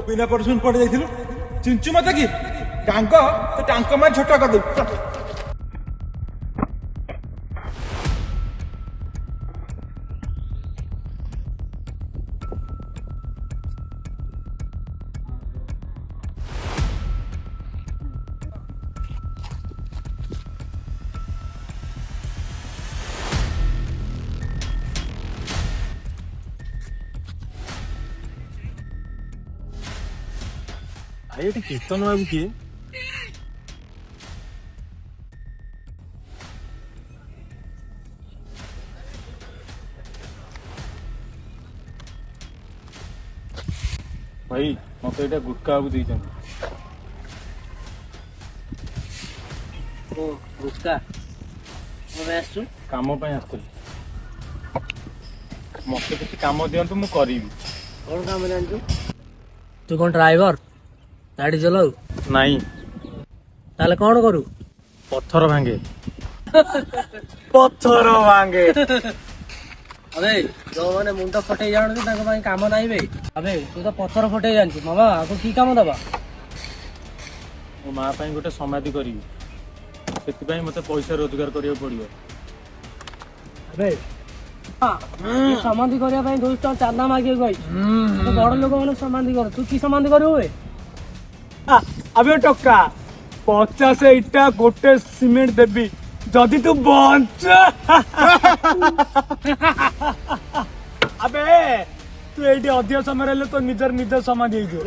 बिना परमिशन पड़ जाइथिलु चिंचु मत कि टांग तो टांग में छोटा कर दे। भाई ये कीर्तन बाबू किए? भाई मत ये गुटका बाबू दी ओ गुटका काम आसती मत किसी काम दिंतु मु करी कौन काम जानू तू कौन ड्राइवर गाड़ी चलाऊ नहीं ताले कौन करू पत्थर भांगे पत्थर भांगे अबे जो मैंने मुंड फटे जान काम नहीं बे अबे तू तो पत्थर फटे जानू मामा आपको की काम दबा मो माँ गोटे समाधि करी से मत पैसा रोजगार करिया पड़ियो अबे समाधि करने दोस्त चांदा मागे गई बड़ लोक मैंने समाधि कर तू की समाधि करू अबे टक्का 50 इटा गोटे सीमेंट देवी जदि तू बंच अबे तू ये अधिक समय रहे तो निजर निज समाधि हो